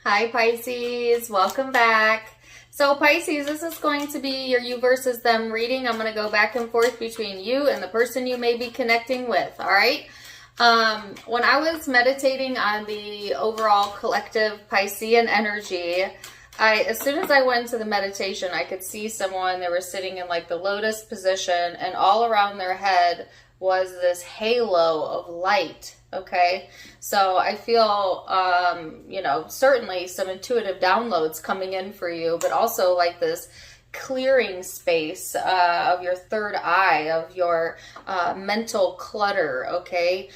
Hi Pisces, welcome back. So Pisces, this is going to be your you versus them reading. I'm going to go back and forth between you and the person you may be connecting with, all right? When I was meditating on the overall collective Piscean energy, as soon as I went into the meditation, I could see someone, they were sitting in like the lotus position, and all around their head was this halo of light. Okay, so I feel, certainly some intuitive downloads coming in for you, but also like this clearing space of your third eye, of your mental clutter. Okay,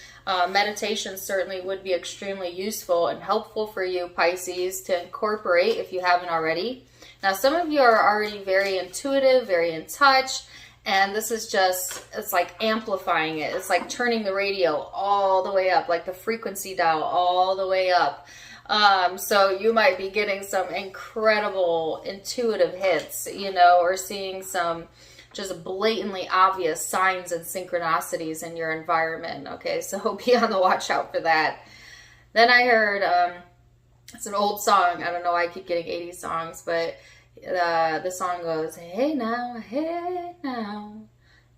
meditation certainly would be extremely useful and helpful for you, Pisces, to incorporate if you haven't already. Now, some of you are already very intuitive, very in touch. And this is just, it's like amplifying it. It's like turning the radio all the way up, like the frequency dial all the way up. So you might be getting some incredible intuitive hits, or seeing some just blatantly obvious signs and synchronicities in your environment. Okay, so be on the watch out for that. Then I heard, it's an old song. I don't know why I keep getting 80s songs, but the song goes, hey now,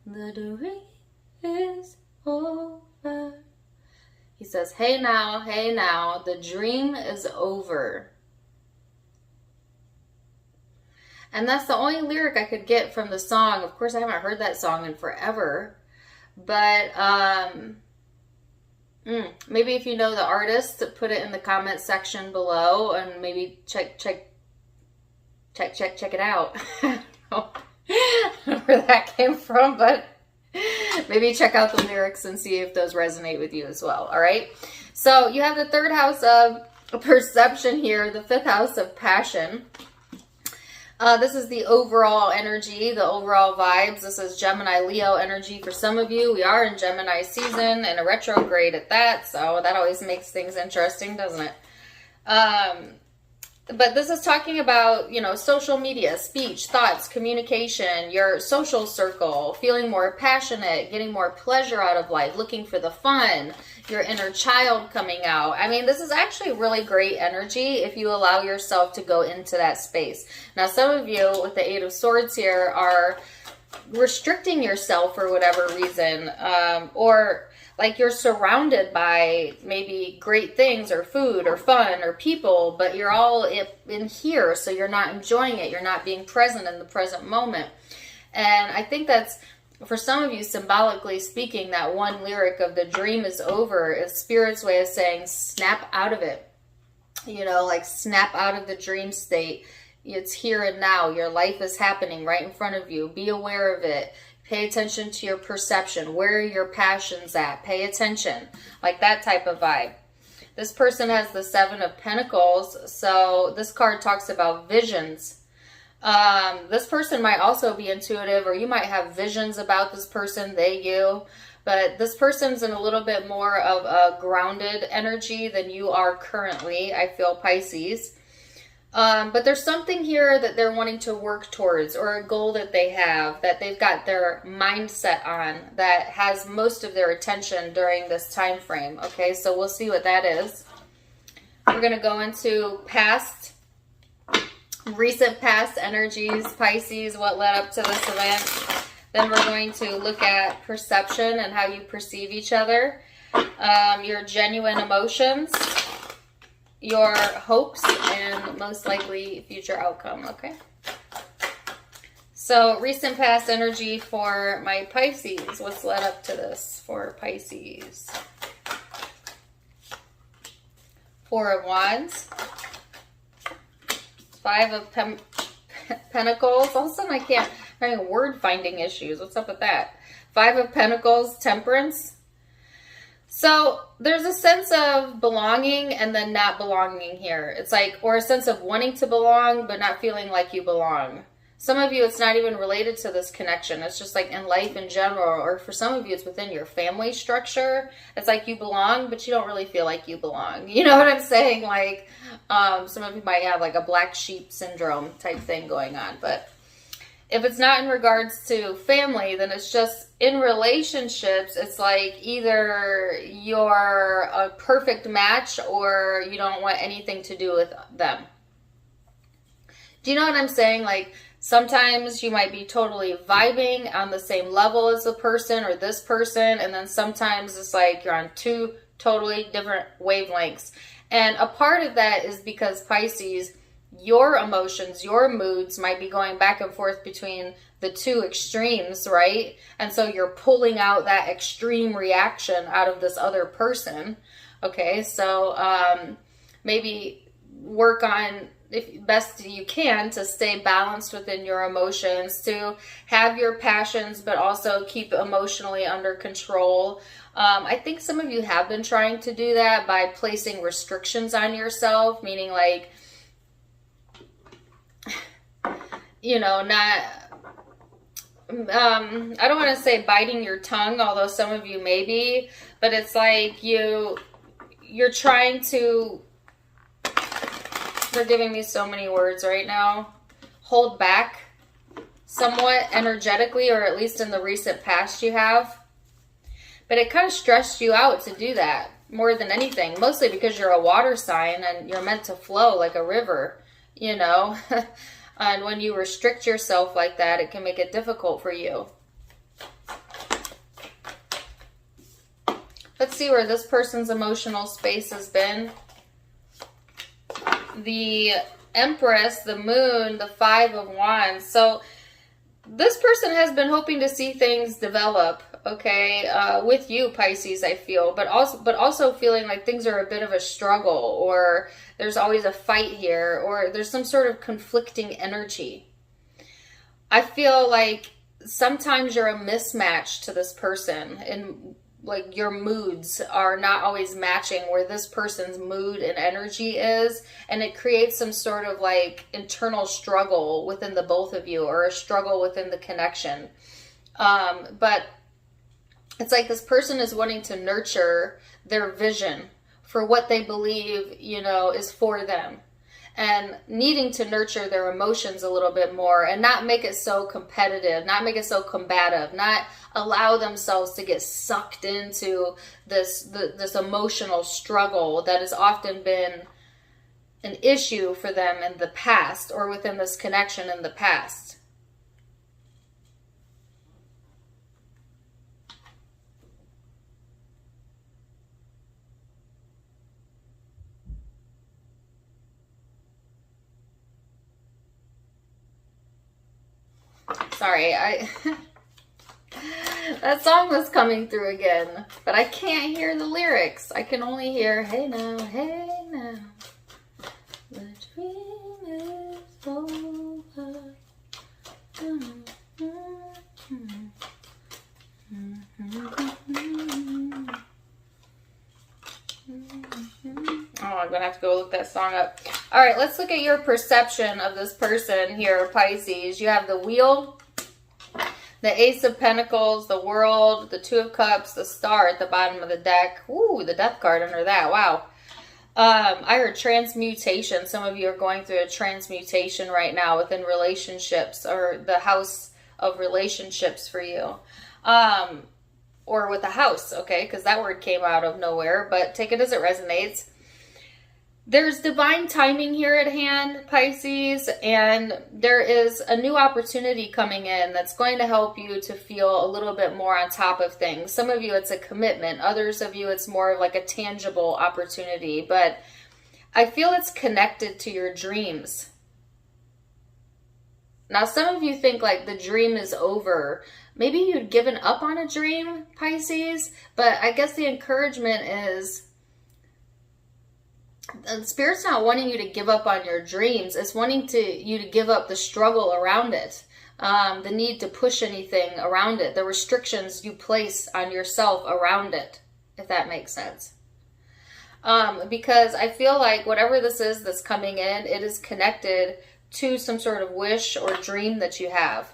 the dream is over. He says, hey now, the dream is over. And that's the only lyric I could get from the song. Of course, I haven't heard that song in forever. But maybe if you know the artist, put it in the comment section below, and maybe check it out. I don't know where that came from, but maybe check out the lyrics and see if those resonate with you as well. All right. So you have the third house of perception here, the fifth house of passion. This is the overall energy, the overall vibes. This is Gemini, Leo energy for some of you. We are in Gemini season and a retrograde at that. So that always makes things interesting, doesn't it? But this is talking about, social media, speech, thoughts, communication, your social circle, feeling more passionate, getting more pleasure out of life, looking for the fun, your inner child coming out. I mean, this is actually really great energy if you allow yourself to go into that space. Now, some of you with the Eight of Swords here are restricting yourself for whatever reason, or like you're surrounded by maybe great things or food or fun or people, but you're all in here, so you're not enjoying it. You're not being present in the present moment. And I think that's, for some of you, symbolically speaking, that one lyric of the dream is over is Spirit's way of saying snap out of it. Like snap out of the dream state. It's here and now. Your life is happening right in front of you. Be aware of it. Pay attention to your perception. Where are your passions at? Pay attention. Like that type of vibe. This person has the Seven of Pentacles. So this card talks about visions. This person might also be intuitive, or you might have visions about this person, they, you. But this person's in a little bit more of a grounded energy than you are currently, I feel, Pisces. But there's something here that they're wanting to work towards, or a goal that they have, that they've got their mindset on, that has most of their attention during this time frame. Okay, so we'll see what that is. We're going to go into recent past energies, Pisces, what led up to this event. Then we're going to look at perception and how you perceive each other, your genuine emotions, your hopes, and most likely future outcome. Okay, so recent past energy for my Pisces. What's led up to this for Pisces? Four of Wands, Five of Pentacles. All of a sudden I'm having word finding issues. What's up with that? Five of Pentacles, Temperance. So there's a sense of belonging and then not belonging here. It's like, or a sense of wanting to belong, but not feeling like you belong. Some of you, it's not even related to this connection. It's just like in life in general, or for some of you, it's within your family structure. It's like you belong, but you don't really feel like you belong. You know what I'm saying? Like, some of you might have like a black sheep syndrome type thing going on, but If it's not in regards to family, then it's just in relationships. It's like either you're a perfect match or you don't want anything to do with them. Do you know what I'm saying? Like, sometimes you might be totally vibing on the same level as the person or this person, and then sometimes it's like you're on two totally different wavelengths. And a part of that is because, Pisces, your emotions, your moods might be going back and forth between the two extremes, right? And so you're pulling out that extreme reaction out of this other person. Okay, so maybe work on, if best you can, to stay balanced within your emotions, to have your passions, but also keep emotionally under control. I think some of you have been trying to do that by placing restrictions on yourself, meaning like, you know, not, I don't want to say biting your tongue, although some of you may be, but it's like you're trying to, they're giving me so many words right now, hold back somewhat energetically, or at least in the recent past you have. But it kind of stressed you out to do that more than anything, mostly because you're a water sign and you're meant to flow like a river, you know. And when you restrict yourself like that, it can make it difficult for you. Let's see where this person's emotional space has been. The Empress, the Moon, the Five of Wands. So this person has been hoping to see things develop, okay, with you, Pisces, I feel, but also feeling like things are a bit of a struggle, or there's always a fight here, or there's some sort of conflicting energy. I feel like sometimes you're a mismatch to this person, and like your moods are not always matching where this person's mood and energy is, and it creates some sort of like internal struggle within the both of you, or a struggle within the connection. But it's like this person is wanting to nurture their vision for what they believe, you know, is for them, and needing to nurture their emotions a little bit more, and not make it so competitive, not make it so combative, not allow themselves to get sucked into this emotional struggle that has often been an issue for them in the past, or within this connection in the past. Sorry, that song was coming through again, but I can't hear the lyrics. I can only hear, hey now, the dream is over. Oh, I'm gonna have to go look that song up. All right, let's look at your perception of this person here, Pisces. You have the Wheel, the Ace of Pentacles, the World, the Two of Cups, the Star at the bottom of the deck. Ooh, the Death card under that. Wow. I heard transmutation. Some of you are going through a transmutation right now within relationships, or the house of relationships for you. Or with a house, okay? Because that word came out of nowhere, but take it as it resonates. There's divine timing here at hand, Pisces, and there is a new opportunity coming in that's going to help you to feel a little bit more on top of things. Some of you, it's a commitment. Others of you, it's more of like a tangible opportunity, but I feel it's connected to your dreams. Now, some of you think like the dream is over. Maybe you'd given up on a dream, Pisces, but I guess the encouragement is the Spirit's not wanting you to give up on your dreams. It's wanting you to give up the struggle around it, the need to push anything around it, the restrictions you place on yourself around it, if that makes sense. Because I feel like whatever this is that's coming in, it is connected to some sort of wish or dream that you have.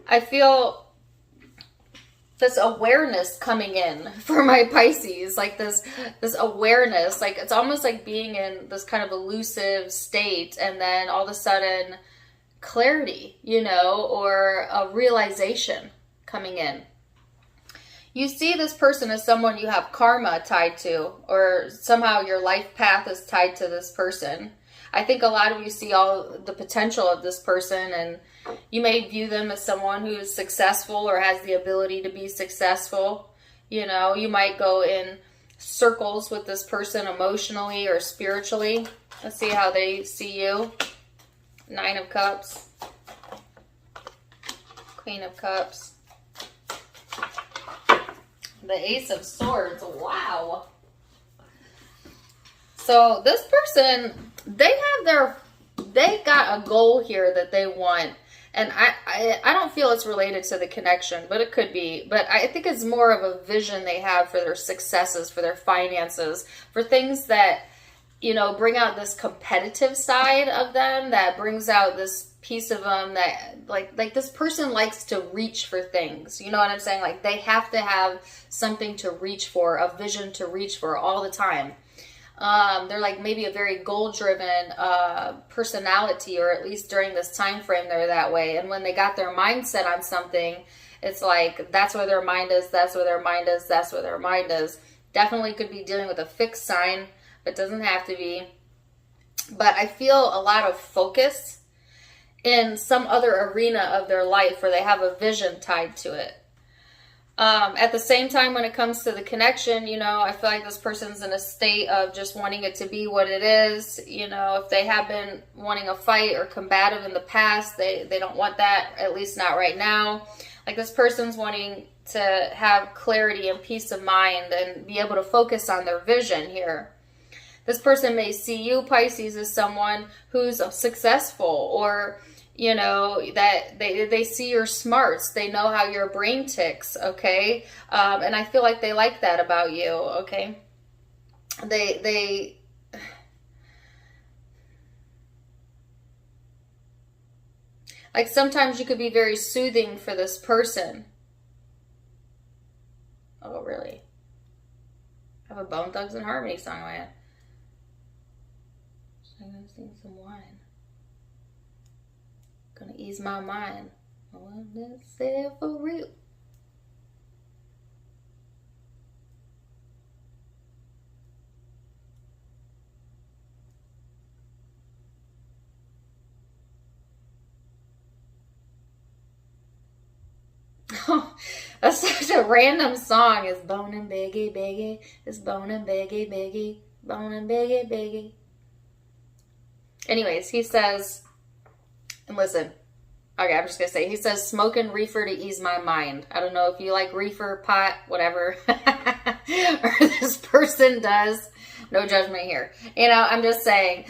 I feel this awareness coming in for my Pisces, like this awareness, like it's almost like being in this kind of elusive state, and then all of a sudden clarity, you know, or a realization coming in. You see this person as someone you have karma tied to, or somehow your life path is tied to this person. I think a lot of you see all the potential of this person, and you may view them as someone who is successful or has the ability to be successful. You know, you might go in circles with this person emotionally or spiritually. Let's see how they see you. 9 of Cups. Queen of Cups. The Ace of Swords. Wow. So this person, they got a goal here that they want. And I don't feel it's related to the connection, but it could be. But I think it's more of a vision they have for their successes, for their finances, for things that, you know, bring out this competitive side of them, that brings out this piece of them that, like this person likes to reach for things. You know what I'm saying? Like, they have to have something to reach for, a vision to reach for all the time. They're like maybe a very goal-driven personality, or at least during this time frame they're that way. And when they got their mindset on something, it's like that's where their mind is, that's where their mind is, that's where their mind is. Definitely could be dealing with a fixed sign, but doesn't have to be. But I feel a lot of focus in some other arena of their life where they have a vision tied to it. At the same time, when it comes to the connection, you know, I feel like this person's in a state of just wanting it to be what it is. You know, if they have been wanting a fight or combative in the past, they don't want that, at least not right now. Like, this person's wanting to have clarity and peace of mind and be able to focus on their vision here. This person may see you, Pisces, as someone who's successful, or, you know, that they see your smarts. They know how your brain ticks, okay? And I feel like they like that about you, okay? They like, sometimes you could be very soothing for this person. Oh, really? I have a Bone Thugs and Harmony song on it. I'm gonna sing some wine. Gonna ease my mind. I want to say it for real. Oh, that's such a random song. It's bone and biggie, biggie. It's bone and biggie, biggie. Bone and biggie, biggie. Anyways, he says, and listen, okay, I'm just going to say, he says, smoking reefer to ease my mind. I don't know if you like reefer, pot, whatever, or this person does. No judgment here. You know, I'm just saying,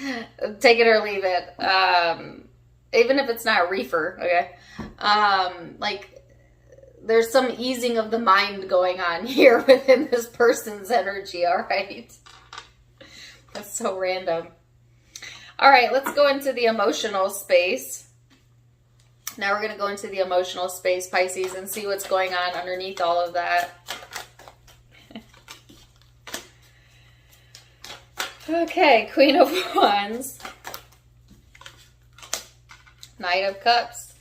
take it or leave it. Even if it's not reefer, okay? Like, there's some easing of the mind going on here within this person's energy, all right? That's so random. All right, let's go into the emotional space. Now we're going to go into the emotional space, Pisces, and see what's going on underneath all of that. Okay, Queen of Wands. Knight of Cups.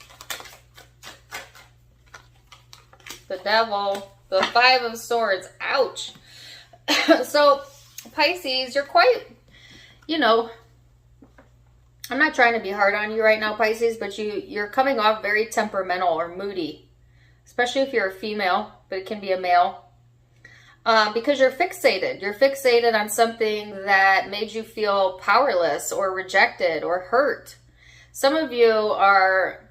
The Devil. The Five of Swords. Ouch. So, Pisces, you're quite, you know, I'm not trying to be hard on you right now, Pisces, but you're coming off very temperamental or moody, especially if you're a female, but it can be a male, because you're fixated. You're fixated on something that made you feel powerless or rejected or hurt. Some of you are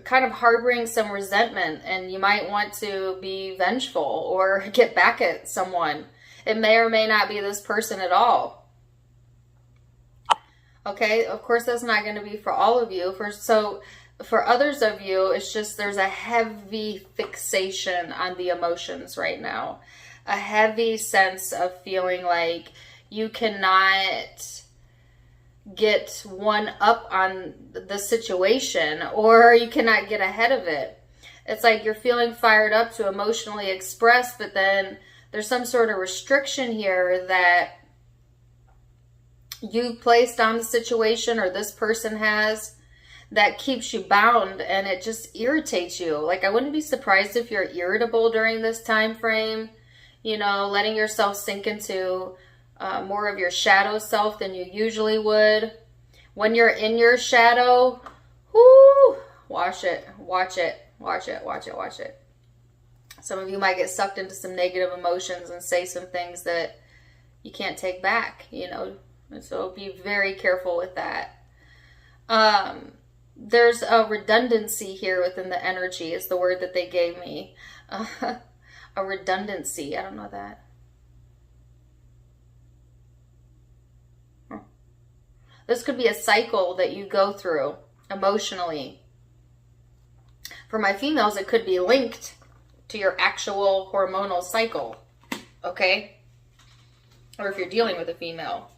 kind of harboring some resentment, and you might want to be vengeful or get back at someone. It may or may not be this person at all. Okay, of course that's not going to be for all of you. For others of you, it's just there's a heavy fixation on the emotions right now. A heavy sense of feeling like you cannot get one up on the situation, or you cannot get ahead of it. It's like you're feeling fired up to emotionally express, but then there's some sort of restriction here that you placed on the situation, or this person has, that keeps you bound, and it just irritates you. Like, I wouldn't be surprised if you're irritable during this time frame, you know, letting yourself sink into more of your shadow self than you usually would. When you're in your shadow, whoo, watch it, watch it, watch it, watch it, watch it. Some of you might get sucked into some negative emotions and say some things that you can't take back, you know, so be very careful with that. There's a redundancy here within the energy is the word that they gave me. A redundancy, I don't know that. This could be a cycle that you go through emotionally. For my females, it could be linked to your actual hormonal cycle, okay? Or if you're dealing with a female.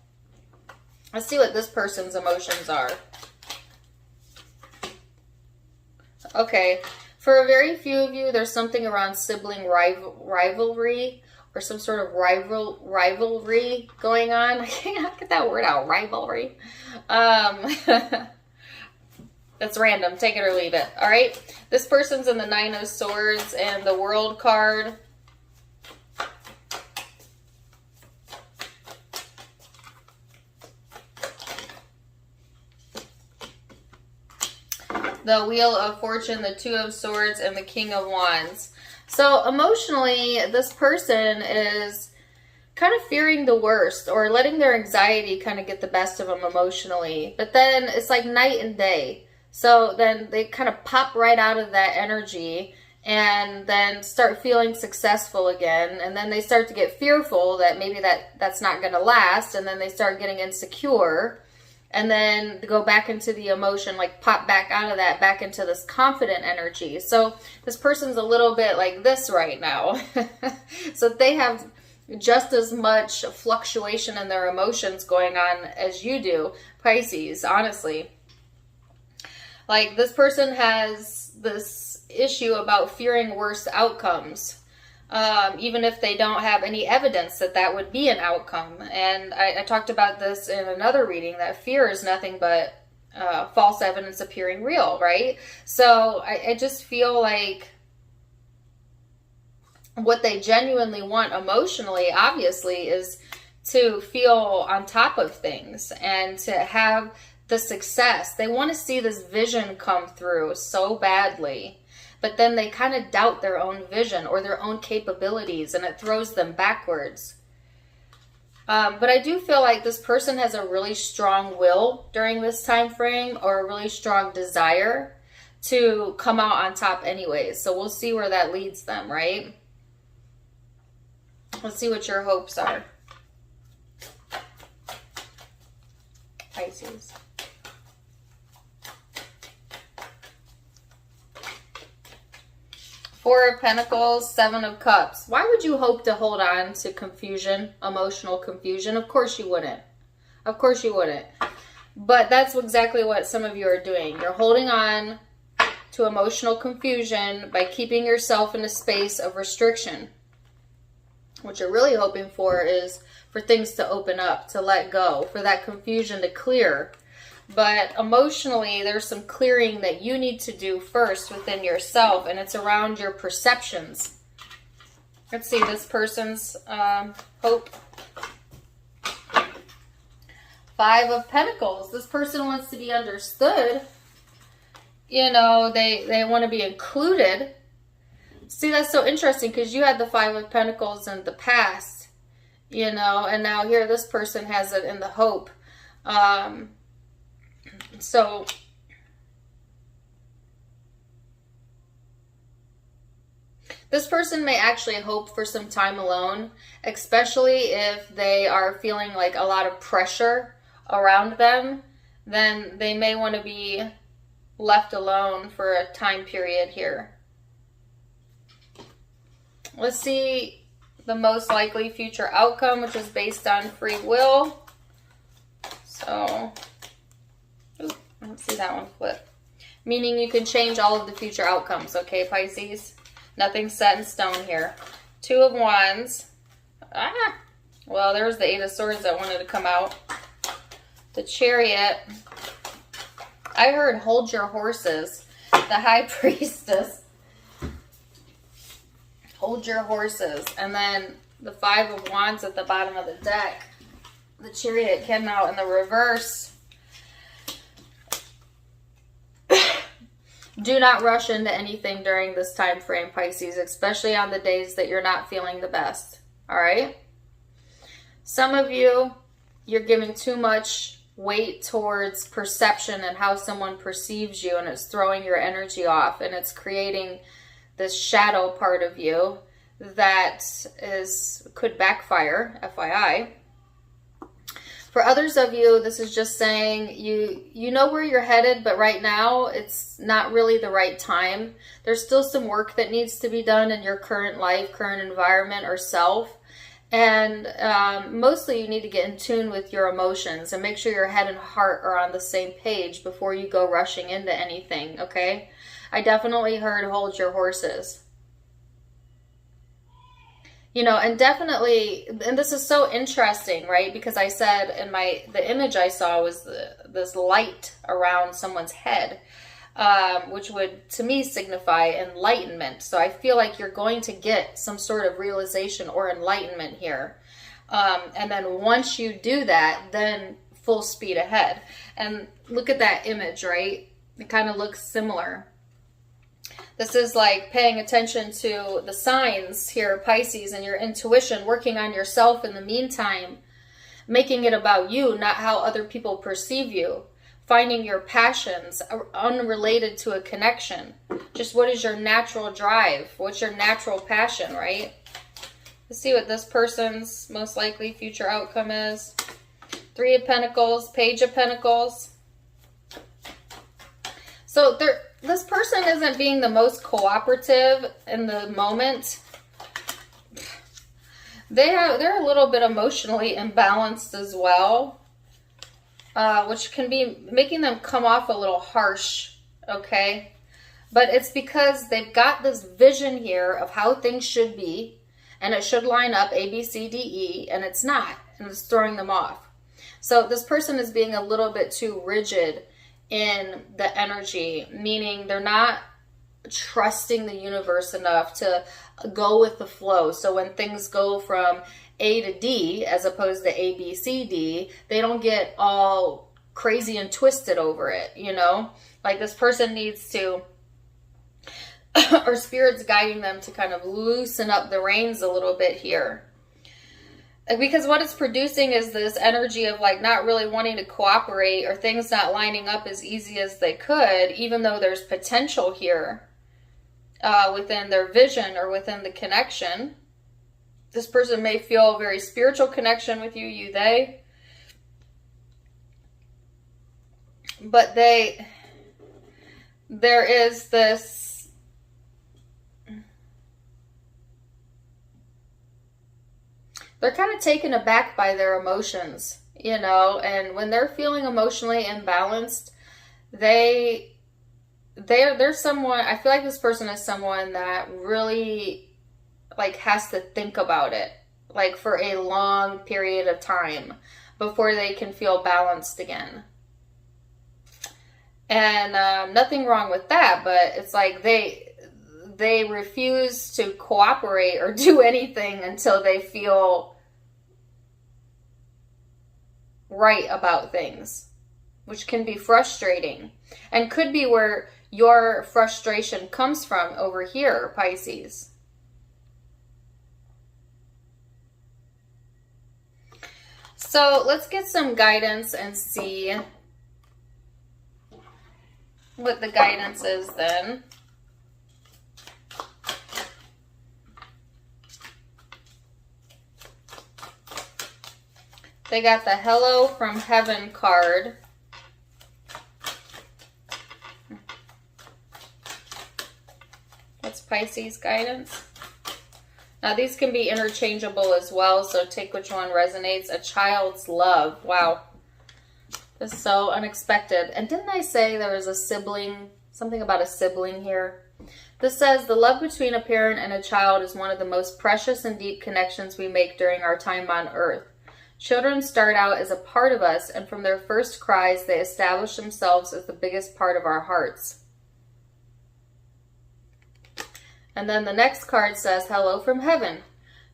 Let's see what this person's emotions are. Okay, for a very few of you, there's something around sibling rivalry or some sort of rivalry going on. I can't get that word out, rivalry. That's random. Take it or leave it. All right. This person's in the Nine of Swords and the World card. The Wheel of Fortune, the Two of Swords, and the King of Wands. So emotionally, this person is kind of fearing the worst or letting their anxiety kind of get the best of them emotionally. But then it's like night and day. So then they kind of pop right out of that energy and then start feeling successful again. And then they start to get fearful that maybe that's not going to last. And then they start getting insecure. And then go back into the emotion, like pop back out of that, back into this confident energy. So this person's a little bit like this right now. So they have just as much fluctuation in their emotions going on as you do, Pisces, honestly. Like, this person has this issue about fearing worse outcomes, even if they don't have any evidence that that would be an outcome. And I talked about this in another reading, that fear is nothing but false evidence appearing real, right? So I just feel like what they genuinely want emotionally, obviously, is to feel on top of things and to have the success. They want to see this vision come through so badly, but then they kind of doubt their own vision or their own capabilities, and it throws them backwards. But I do feel like this person has a really strong will during this time frame, or a really strong desire to come out on top anyways. So we'll see where that leads them, right? Let's see what your hopes are, Pisces. Four of Pentacles, Seven of Cups. Why would you hope to hold on to confusion, emotional confusion? Of course you wouldn't. Of course you wouldn't. But that's exactly what some of you are doing. You're holding on to emotional confusion by keeping yourself in a space of restriction. What you're really hoping for is for things to open up, to let go, for that confusion to clear. But emotionally, there's some clearing that you need to do first within yourself, and it's around your perceptions. Let's see this person's hope. Five of Pentacles. This person wants to be understood. You know, they want to be included. See, that's so interesting because you had the Five of Pentacles in the past, you know, and now here this person has it in the hope. So this person may actually hope for some time alone, especially if they are feeling like a lot of pressure around them. Then they may want to be left alone for a time period here. Let's see the most likely future outcome, which is based on free will. So, let's see that one flip. Meaning you can change all of the future outcomes, okay, Pisces? Nothing's set in stone here. Two of Wands. Well, there was the Eight of Swords that wanted to come out. The Chariot. I heard hold your horses. The High Priestess. Hold your horses. And then the Five of Wands at the bottom of the deck. The Chariot came out in the reverse. Do not rush into anything during this time frame, Pisces, especially on the days that you're not feeling the best. All right? Some of you, you're giving too much weight towards perception and how someone perceives you, and it's throwing your energy off, and it's creating this shadow part of you that could backfire, FYI. For others of you, this is just saying you know where you're headed, but right now it's not really the right time. There's still some work that needs to be done in your current life, current environment, or self. And mostly you need to get in tune with your emotions and make sure your head and heart are on the same page before you go rushing into anything, okay? I definitely heard hold your horses. You know, and definitely, and this is so interesting, right? Because I said in the image I saw was this light around someone's head, which would, to me, signify enlightenment. So I feel like you're going to get some sort of realization or enlightenment here. And then once you do that, then full speed ahead. And look at that image, right? It kind of looks similar. This is like paying attention to the signs here, Pisces, and your intuition, working on yourself in the meantime, making it about you, not how other people perceive you, finding your passions unrelated to a connection. Just what is your natural drive? What's your natural passion, right? Let's see what this person's most likely future outcome is. Three of Pentacles, Page of Pentacles. So this person isn't being the most cooperative in the moment. They're a little bit emotionally imbalanced as well, which can be making them come off a little harsh, okay? But it's because they've got this vision here of how things should be, and it should line up A, B, C, D, E, and it's not, and it's throwing them off. So this person is being a little bit too rigid in the energy, meaning they're not trusting the universe enough to go with the flow. So when things go from A to D as opposed to A, B, C, D, they don't get all crazy and twisted over it, you know? Like this person needs to, or Spirit's guiding them to kind of loosen up the reins a little bit here. Because what it's producing is this energy of like not really wanting to cooperate, or things not lining up as easy as they could, even though there's potential here within their vision or within the connection. This person may feel a very spiritual connection with you, they. But there is this, they're kind of taken aback by their emotions, you know, and when they're feeling emotionally imbalanced, they're someone, I feel like this person is someone that really like has to think about it, like for a long period of time before they can feel balanced again. And nothing wrong with that, but it's like they refuse to cooperate or do anything until they feel right about things, which can be frustrating and could be where your frustration comes from over here, Pisces. So let's get some guidance and see what the guidance is then. They got the Hello from Heaven card. What's Pisces guidance? Now these can be interchangeable as well, so take which one resonates. A child's love. Wow. This is so unexpected. And didn't I say there was a sibling, something about a sibling here? This says, the love between a parent and a child is one of the most precious and deep connections we make during our time on earth. Children start out as a part of us, and from their first cries, they establish themselves as the biggest part of our hearts. And then the next card says, hello from heaven.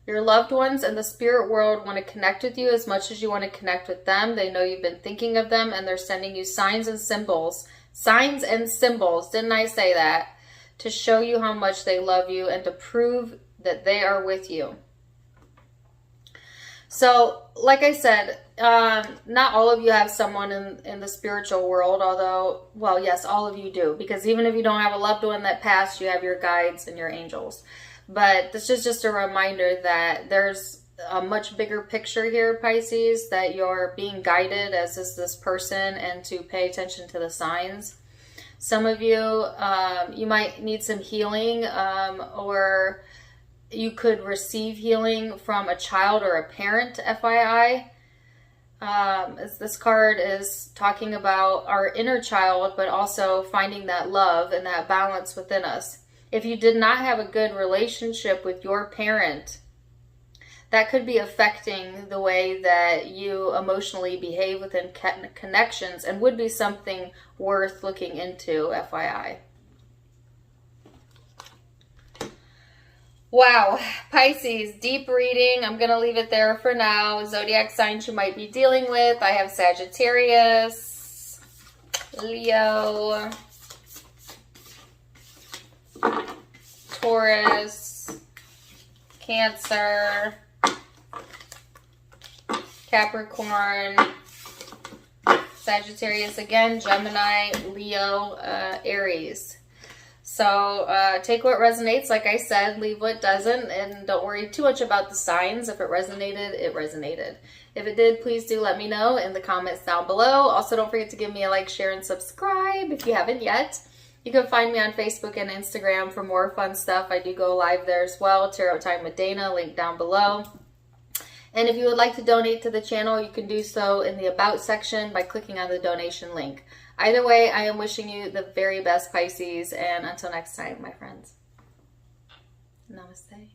Your loved ones and the spirit world want to connect with you as much as you want to connect with them. They know you've been thinking of them, and they're sending you signs and symbols. Signs and symbols, didn't I say that? To show you how much they love you and to prove that they are with you. So, like I said, not all of you have someone in the spiritual world, although, well, yes, all of you do. Because even if you don't have a loved one that passed, you have your guides and your angels. But this is just a reminder that there's a much bigger picture here, Pisces, that you're being guided, as is this person, and to pay attention to the signs. Some of you, you might need some healing, or you could receive healing from a child or a parent, FYI. As this card is talking about our inner child, but also finding that love and that balance within us. If you did not have a good relationship with your parent, that could be affecting the way that you emotionally behave within connections, and would be something worth looking into, FYI. Wow, Pisces, deep reading. I'm going to leave it there for now. Zodiac signs you might be dealing with. I have Sagittarius, Leo, Taurus, Cancer, Capricorn, Sagittarius again, Gemini, Leo, Aries. So take what resonates, like I said, leave what doesn't, and don't worry too much about the signs. If it resonated, it resonated. If it did, please do let me know in the comments down below. Also, don't forget to give me a like, share, and subscribe if you haven't yet. You can find me on Facebook and Instagram for more fun stuff. I do go live there as well. Tarot Time with Dana, link down below. And if you would like to donate to the channel, you can do so in the About section by clicking on the donation link. Either way, I am wishing you the very best, Pisces, and until next time, my friends. Namaste.